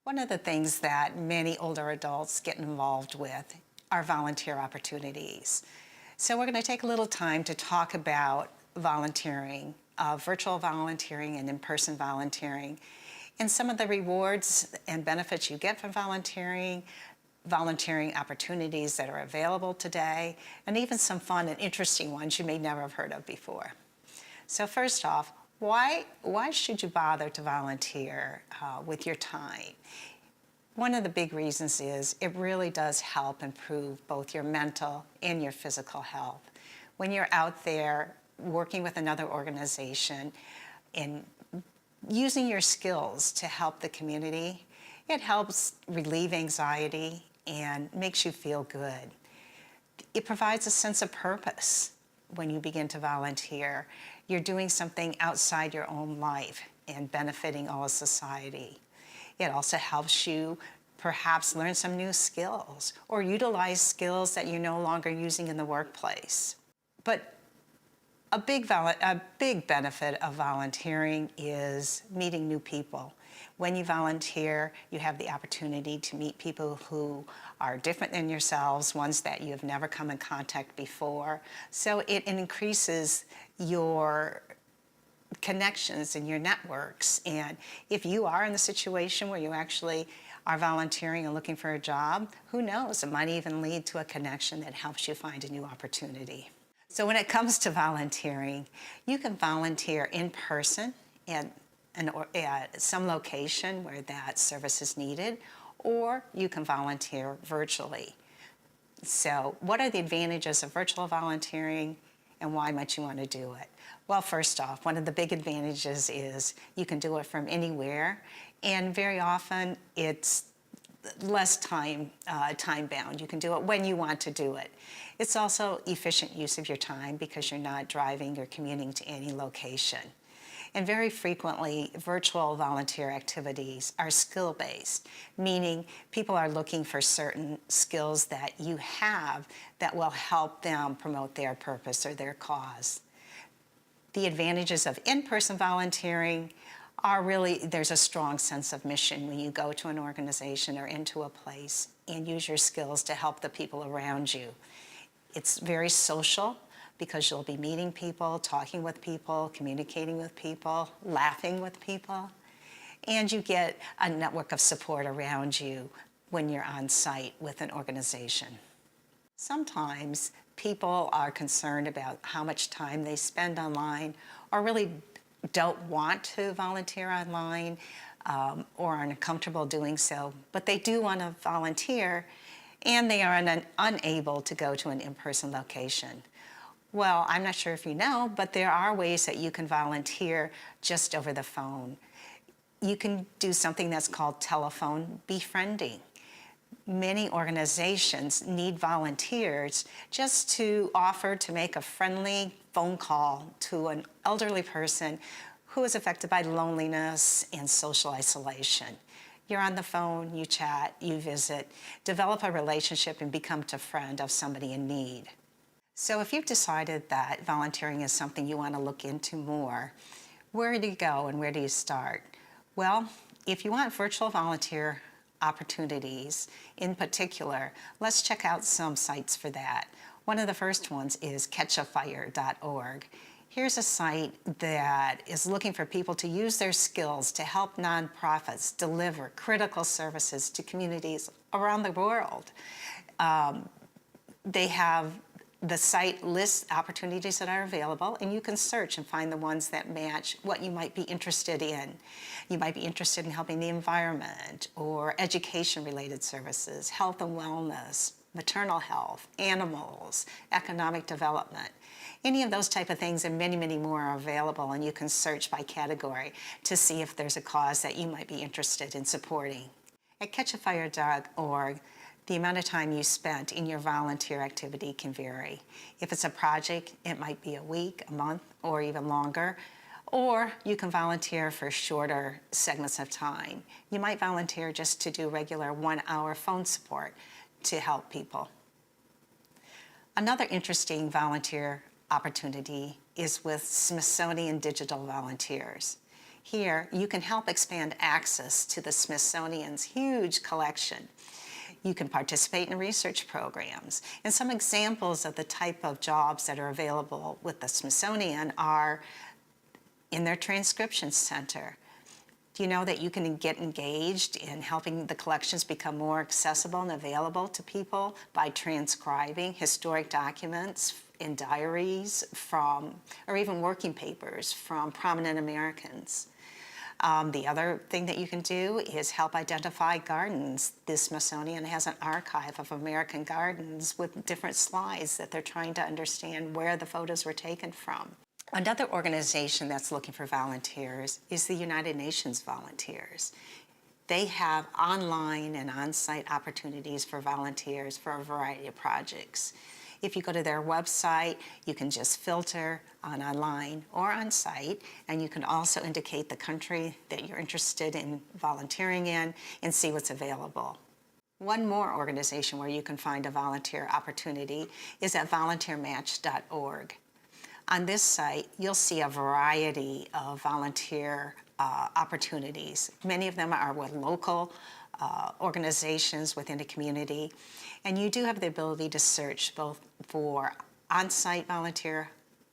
One of the things that many older adults get involved with are volunteer opportunities. So we're going to take a little time to talk about volunteering, virtual volunteering and in-person volunteering, and some of the rewards and benefits you get from volunteering opportunities that are available today, and even some fun and interesting ones you may never have heard of before. So first off, why should you bother to volunteer with your time? One of the big reasons is it really does help improve both your mental and your physical health. When you're out there working with another organization and using your skills to help the community, it helps relieve anxiety and makes you feel good. It provides a sense of purpose when you begin to volunteer. You're doing something outside your own life and benefiting all of society. It also helps you perhaps learn some new skills or utilize skills that you're no longer using in the workplace. But a big benefit of volunteering is meeting new people. When you volunteer, you have the opportunity to meet people who are different than yourselves, ones that you have never come in contact before. So it increases your connections and your networks. And if you are in the situation where you actually are volunteering and looking for a job, who knows, it might even lead to a connection that helps you find a new opportunity. So when it comes to volunteering, you can volunteer in person at some location where that service is needed, or you can volunteer virtually. So what are the advantages of virtual volunteering and why might you want to do it? Well, first off, one of the big advantages is you can do it from anywhere, and very often it's less time bound. You can do it when you want to do it. It's also efficient use of your time because you're not driving or commuting to any location. And very frequently, virtual volunteer activities are skill-based, meaning people are looking for certain skills that you have that will help them promote their purpose or their cause. The advantages of in-person volunteering are really, there's a strong sense of mission when you go to an organization or into a place and use your skills to help the people around you. It's very social because you'll be meeting people, talking with people, communicating with people, laughing with people, and you get a network of support around you when you're on site with an organization. Sometimes people are concerned about how much time they spend online or really don't want to volunteer online or are uncomfortable doing so, but they do want to volunteer and they are unable to go to an in-person location. Well, I'm not sure if you know, but there are ways that you can volunteer just over the phone. You can do something that's called telephone befriending. Many organizations need volunteers just to offer to make a friendly phone call to an elderly person who is affected by loneliness and social isolation. You're on the phone, you chat, you visit, develop a relationship and become a friend of somebody in need. So if you've decided that volunteering is something you want to look into more, where do you go and where do you start? Well, if you want virtual volunteer opportunities in particular, let's check out some sites for that. One of the first ones is catchafire.org. Here's a site that is looking for people to use their skills to help nonprofits deliver critical services to communities around the world. The site lists opportunities that are available, and you can search and find the ones that match what you might be interested in. You might be interested in helping the environment or education-related services, health and wellness, maternal health, animals, economic development. Any of those type of things and many, many more are available, and you can search by category to see if there's a cause that you might be interested in supporting. At catchafire.org, the amount of time you spent in your volunteer activity can vary. If it's a project, it might be a week, a month, or even longer. Or you can volunteer for shorter segments of time. You might volunteer just to do regular 1-hour phone support to help people. Another interesting volunteer opportunity is with Smithsonian Digital Volunteers. Here, you can help expand access to the Smithsonian's huge collection. You can participate in research programs. And some examples of the type of jobs that are available with the Smithsonian are in their transcription center. Do you know that you can get engaged in helping the collections become more accessible and available to people by transcribing historic documents in diaries from, or even working papers from prominent Americans? The other thing that you can do is help identify gardens. The Smithsonian has an archive of American gardens with different slides that they're trying to understand where the photos were taken from. Another organization that's looking for volunteers is the United Nations Volunteers. They have online and on-site opportunities for volunteers for a variety of projects. If you go to their website, you can just filter on online or on-site, and you can also indicate the country that you're interested in volunteering in and see what's available. One more organization where you can find a volunteer opportunity is at volunteermatch.org. On this site, you'll see a variety of volunteer opportunities. Many of them are with local organizations within the community, and you do have the ability to search both for on-site volunteer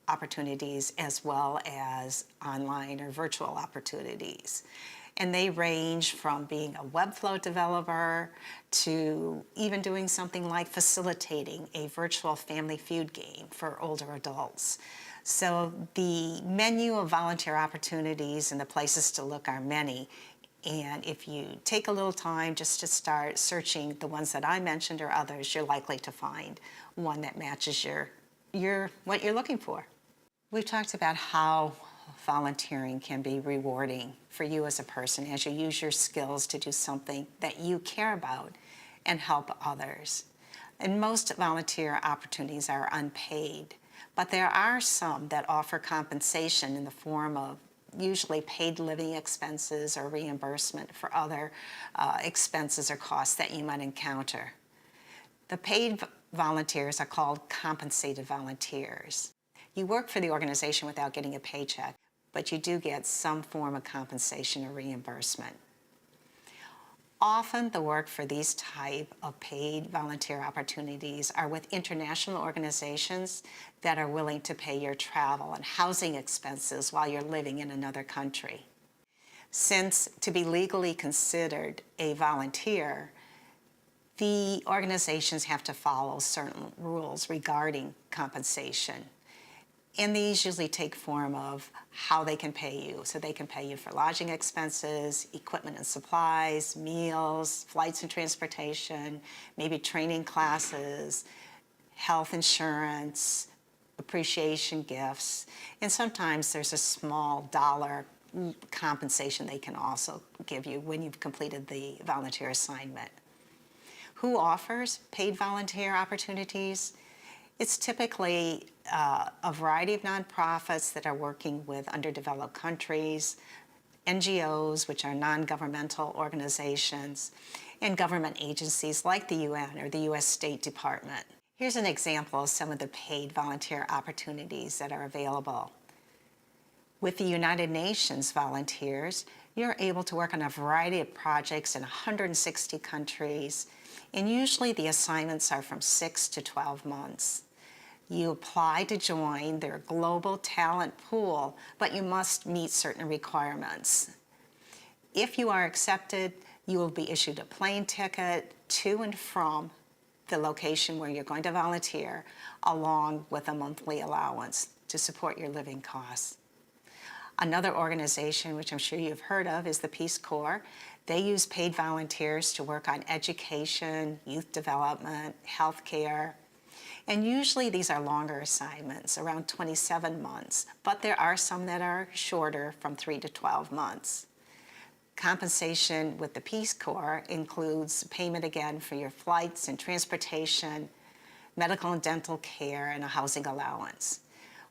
opportunities as well as online or virtual opportunities. And they range from being a Webflow developer to even doing something like facilitating a virtual Family Feud game for older adults. So the menu of volunteer opportunities and the places to look are many. And if you take a little time just to start searching the ones that I mentioned or others, you're likely to find one that matches what you're looking for. We've talked about how volunteering can be rewarding for you as a person as you use your skills to do something that you care about and help others. And most volunteer opportunities are unpaid, but there are some that offer compensation in the form of usually paid living expenses or reimbursement for other expenses or costs that you might encounter. The paid volunteers are called compensated volunteers. You work for the organization without getting a paycheck, but you do get some form of compensation or reimbursement. Often the work for these type of paid volunteer opportunities are with international organizations that are willing to pay your travel and housing expenses while you're living in another country. Since to be legally considered a volunteer, the organizations have to follow certain rules regarding compensation. And these usually take form of how they can pay you. So they can pay you for lodging expenses, equipment and supplies, meals, flights and transportation, maybe training classes, health insurance, appreciation gifts, and sometimes there's a small dollar compensation they can also give you when you've completed the volunteer assignment. Who offers paid volunteer opportunities? It's typically a variety of nonprofits that are working with underdeveloped countries, NGOs, which are non-governmental organizations, and government agencies like the UN or the US State Department. Here's an example of some of the paid volunteer opportunities that are available. With the United Nations volunteers, you're able to work on a variety of projects in 160 countries, and usually the assignments are from 6 to 12 months. You apply to join their global talent pool, but you must meet certain requirements. If you are accepted, you will be issued a plane ticket to and from the location where you're going to volunteer, along with a monthly allowance to support your living costs. Another organization, which I'm sure you've heard of, is the Peace Corps. They use paid volunteers to work on education, youth development, healthcare, and usually these are longer assignments, around 27 months, but there are some that are shorter, from 3 to 12 months. Compensation with the Peace Corps includes payment again for your flights and transportation, medical and dental care, and a housing allowance.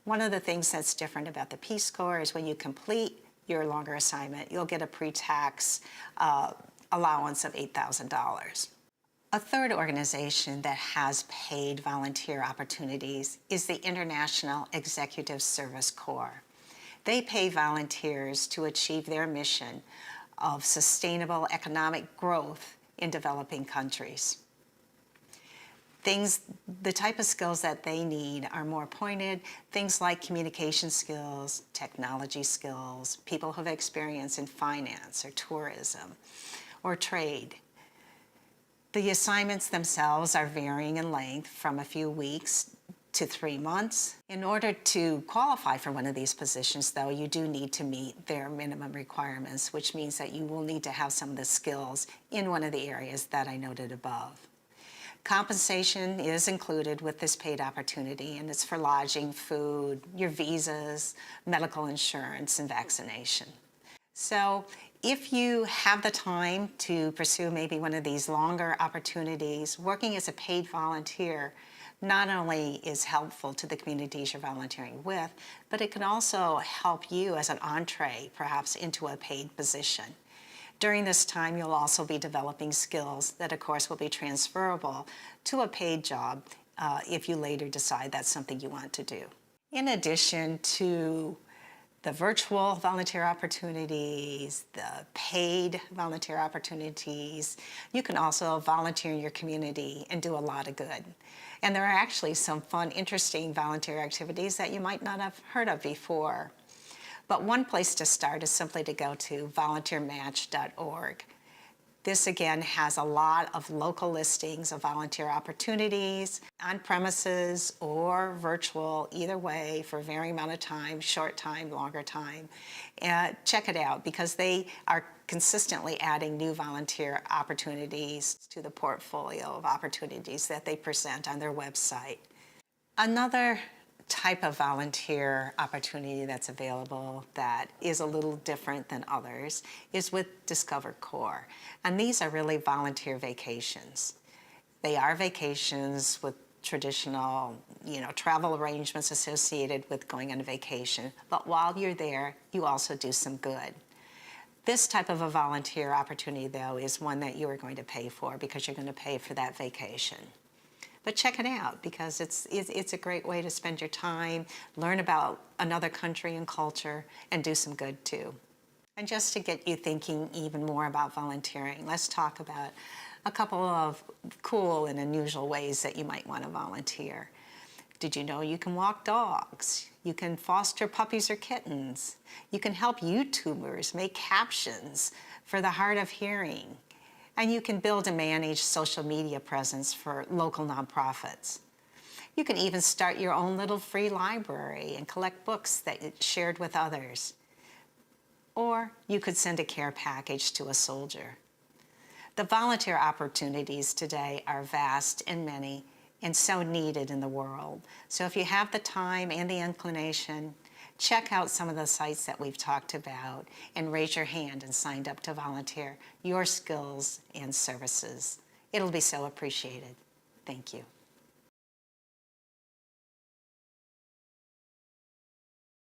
One of the things that's different about the Peace Corps is when you complete your longer assignment, you'll get a pre-tax allowance of $8,000. A third organization that has paid volunteer opportunities is the International Executive Service Corps. They pay volunteers to achieve their mission of sustainable economic growth in developing countries. The type of skills that they need are more pointed, things like communication skills, technology skills, people who have experience in finance or tourism or trade. The assignments themselves are varying in length from a few weeks to 3 months. In order to qualify for one of these positions, though, you do need to meet their minimum requirements, which means that you will need to have some of the skills in one of the areas that I noted above. Compensation is included with this paid opportunity, and it's for lodging, food, your visas, medical insurance, and vaccination. So if you have the time to pursue maybe one of these longer opportunities, working as a paid volunteer not only is helpful to the communities you're volunteering with, but it can also help you as an entree, perhaps, into a paid position. During this time, you'll also be developing skills that, of course, will be transferable to a paid job if you later decide that's something you want to do. In addition to the virtual volunteer opportunities, the paid volunteer opportunities, you can also volunteer in your community and do a lot of good. And there are actually some fun, interesting volunteer activities that you might not have heard of before. But one place to start is simply to go to volunteermatch.org. This again has a lot of local listings of volunteer opportunities on premises or virtual, either way, for a varying amount of time, short time, longer time. Check it out because they are consistently adding new volunteer opportunities to the portfolio of opportunities that they present on their website. Another type of volunteer opportunity that's available that is a little different than others is with Discover Corps. And these are really volunteer vacations. They are vacations with traditional, travel arrangements associated with going on a vacation. But while you're there, you also do some good. This type of a volunteer opportunity, though, is one that you are going to pay for because you're going to pay for that vacation. But check it out because it's a great way to spend your time, learn about another country and culture, and do some good too. And just to get you thinking even more about volunteering, let's talk about a couple of cool and unusual ways that you might want to volunteer. Did you know you can walk dogs? You can foster puppies or kittens. You can help YouTubers make captions for the hard of hearing. And you can build and manage social media presence for local nonprofits. You can even start your own little free library and collect books that you shared with others. Or you could send a care package to a soldier. The volunteer opportunities today are vast and many and so needed in the world. So if you have the time and the inclination, check out some of the sites that we've talked about and raise your hand and sign up to volunteer your skills and services. It'll be so appreciated. Thank you.